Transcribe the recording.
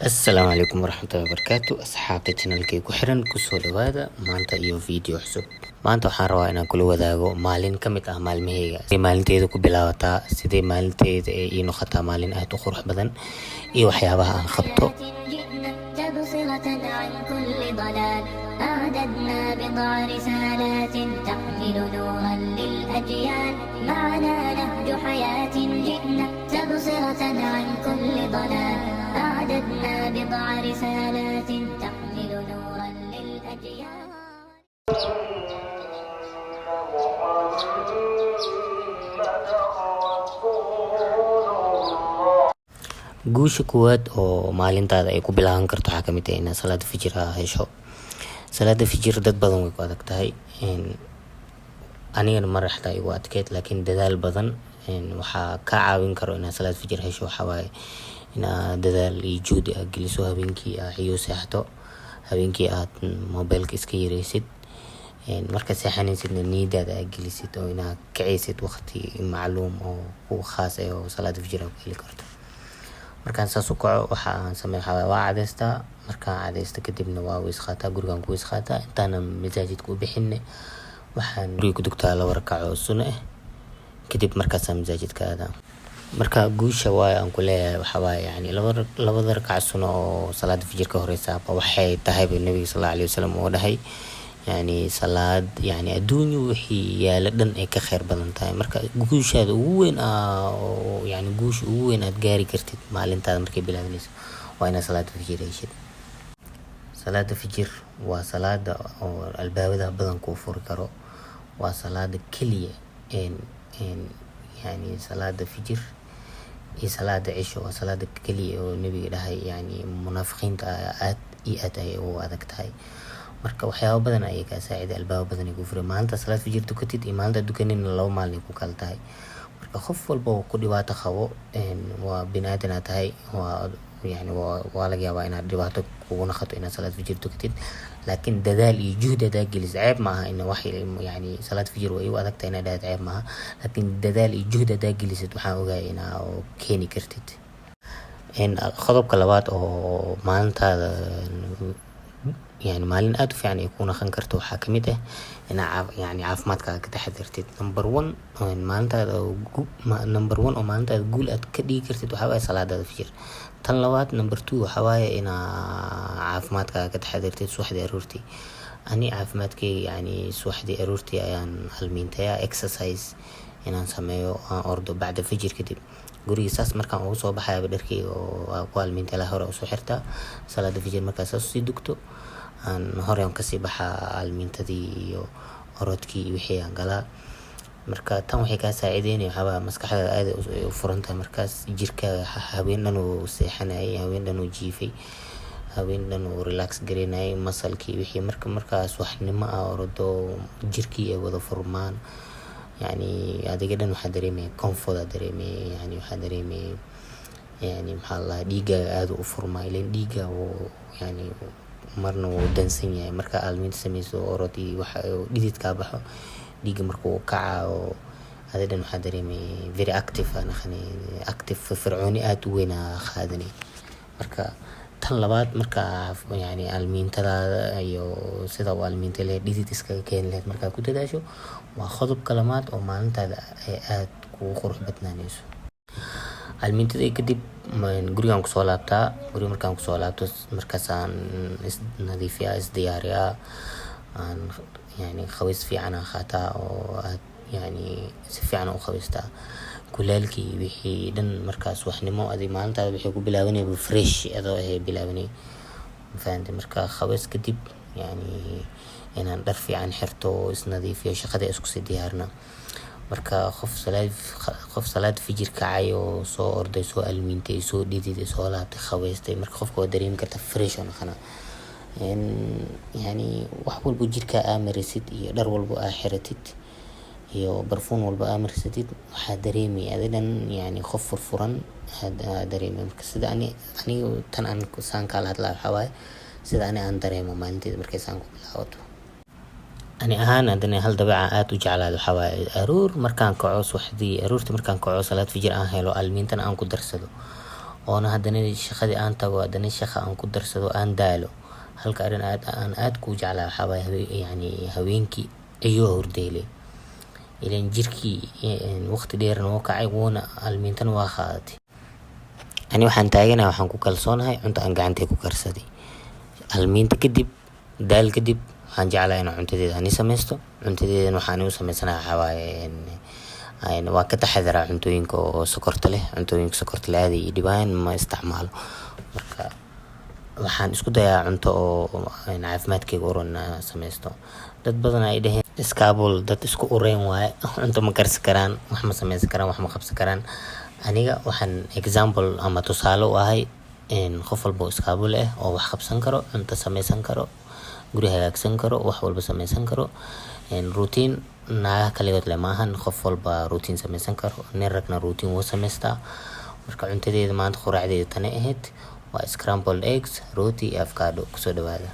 السلام عليكم ورحمة الله وبركاته. أصحابتي channelkay ku xiran kusoo dhawaada maanta iyo video cusub. Maanta waxaan rabaa inaan kula wadaago maalin ka mid ah maalmahayga. Sidee maalinteeda ku bilaabataa, sidee maalinteeda ay ii noqotaa maalin aad u qurux badan iyo waxyaabaha aan qabto. تبصرة عن كل ضلال أعددنا بضع رسالات تحمل نورا للأجيال معنا نهج حياة جئنا تبصرة عن كل ضلال أعددنا بضع رسالات تحمل نورا للأجيال. guusha kuwaad oo maalintaada ay ku bilaaban karto waxaa kamid ah inaad salaada fajir hesho. Salaada fajir dad badan way ku adag tahay, anigana mar xataa igu adkeyd, laakiin dadaal badan waxaa ka caawin karo inaad salaada fajir hesho. Waxaa waaye inaad dadaal iyo juhdi aad geliso, habeenkii aad ciyo seexato, habeenkii aad mobilka iska yareysid, marka seexanaysidna niyadaada aad gelisid oo inaad kacaysid waqti macluum oo ku khaas ah oo salaada fajir aad ku heli karto. markaan saas u kaco waxaan sameeyaa waa cadeystaa. markaan cadeysto kadibna waa weys qaataa, gurigaan ku weys qaataa. intaana masaajidka u bixinne waxaan guriga ku dugtaa 2 rakaco oo sunno ah, kadib markaasaan masaajidka aadaa. marka guusha waaye aan ku leeyahay waxaa waaye yani 2 rakac sunno oo salaada fajir ka horeysa waxay tahay nabiga sallallahu alayhi wasallam oo dhahay yani salaad yani adduunyo wixii yaala dhan ay ka khayr badan tahay. marka guushaada ugu weyn oo yani guusha ugu weyn aad gaari kartid maalintaada markay bilaabanayso waa inaad salaada fajir heshid. salaada fajir waa salaada oo albaabada badan kuu furi karo. waa salaada keliya yani salaada fajir iyo salaada cisho waa salaada keliya oo nabiga dhahay yani munaafiqiinta aad iyo aad ay ugu adag tahay. marka waxyaabo badan ayay ka saaciday, albaabo badan ay ku furay. maalinta salaad fajir dukatid iyo maalinta dukanin 2 maalin ku kala tahay. marka qof walba oo ku dhibaato qabo waa bini'aadan aad tahay, waa laga yaabaa inaad dhibaato kugu noqoto inaad salaad fajir dukatid, laakiin dadaal iyo juhdi aad gelisid ceeb maaha. in wax yani salaad fajir way u adag tahay inaad dhahdo ceeb maaha, laakiin dadaal iyo juhdi aad gelisid waxaan ogahay inaad keeni kartid. qodobka labaad oo maalintaada yani maalin aad u fiican ay ku noqon karto waxaa kamid ah inaad yani caafimaadkaaga ka taxadirtid. number 1 oo maalintaada guul aad ka dhigi kartid waxaa waaye salaadaada fajir. tan labaad number 2 waxaa waaye inaad caafimaadkaaga ka taxadirtid subaxdii aroortii. ani caafimaadkayga yani subaxdii aroortii ayaan almiintayaa exercise inaan sameeyo, aan ordo bacda fajir. kadib guriga saas markaan ugu soo baxayo dharkayga oo ku almiintala hore usoo xirtaa. salaada fajir markaa saas usii dugto aan hore aan kasii baxaa almiintadii iyo orodkii iyo wixii aan galaa. marka tan waxay kaa saacideynaya waxaa maskaxdaada aad u furan tahay. markaas jirkaaga habeen dhan uu seexanayay, habeen dhan uu jiifay, habeen dhan uu relax gareynayay masalkii wixii. markaas waxnimo ah ordo jirkii ay wada furmaan, yani adiga dhan waxaa dareemaya comfort aad dareemaya, yani waxaa dareemaya yani maxaa la dhiigaaga aad u furmaa. ileen dhiiga oo yani marna wuu dansan yahay marka almiinta sameyso orod iyo waxa dhidid ka baxo. dhiiga markuu kaca oo adiga dhan waxaa dareemaya very active firfircooni aad u weyn qaadanay. marka tan labaad marka yani almiintada iyo sida uu almiinta leh dhidid iskaga keeni lahayd markaa ku dadaasho waa qodobka labaad oo maalintaada ay aad kugu qurux badnaanayso. almiintada kadib gurigaan kusoo laabtaa. guriga markaan kusoo laabto markaasaan nadiifiyaa, isdiyaariyaa, aan yani qabays fiican aan qaataa oo aad yani si fiican u qabaystaa. kulaalkii wixii dhan markaas waxnimo adig maalintaada wixii ku bilaabanaya fresh adoo ay bilaabanay fahanti. marka qabays kadib yani inaan dhar fiican xirto, isnadiifiyo, shaqada isku sii diyaarna. marka qof salaad fajir kacay oo soo orday, soo almiintay, soo dhidid, soo laabtay, qabaystay, marka qofka waa dareemi karta fresh oo noqona. yani wax walba jirka aamarisid iyo dhar walba aa xiratid iyo barfuun walba aamarisid waxaa dareemaya adigan yani qof furfuran aad dareemay. marka sida aniga tan aan saan kala hadlaa waxaa waaye sida aan dareemo maalinteeda markay saan ku bilaabato. ani ahaan haddana hal dabeeca aad u jeclaado waxaa waaye aroor markaan kaco subaxdii aroortii markaan kaco salaad fajir aan helo almiintan aan ku darsado oona haddana shaqadii aan tago haddana shaqa aan ku darsado aan daalo. halka arrin aad ku jeclaa waxaa waaye yani haweenkii ayuu hurdeyle ileen jirkii waqti dheer noo kacay wuuna almiintan waa qaadatay. ani waxaan taaganahay waxaan ku kalsoonahay cunto aan gacantay ku karsaday almiinta kadib daal kadib waxaan jeclahay inaan cuntadeeda ani samaysto. cuntadeedan waxaan u samaysanahay waxaa waaye waa ka taxadaraa cuntooyinka oo sokorta leh. cuntooyinka sokorta leh aadi dhibaan ma isticmaalo. marka waxaan isku dayaa cunto oo caafimaadkayga u roon inaan samaysto. dad badan ay dhaheen iskaabul dad isku ureen waaye cunto ma karsan karaan, wax ma samaysan karaan, wax ma qabsan karaan. aniga waxaan example ama tusaale u ahay qof walba oo iskaabul ah oo wax qabsan karo, cunto samaysan karo, guri hagaagsan karo, wax walba samaysan karo. routine naagaha kaligood leh maahan, qof walba routine samaysan karo. nin ragna routine wuu samaystaa. marka cuntadeeda maanta quraacdeeda tani ahayd waa scrambled eggs, rooti iyo avocado. kusoo dhawaada.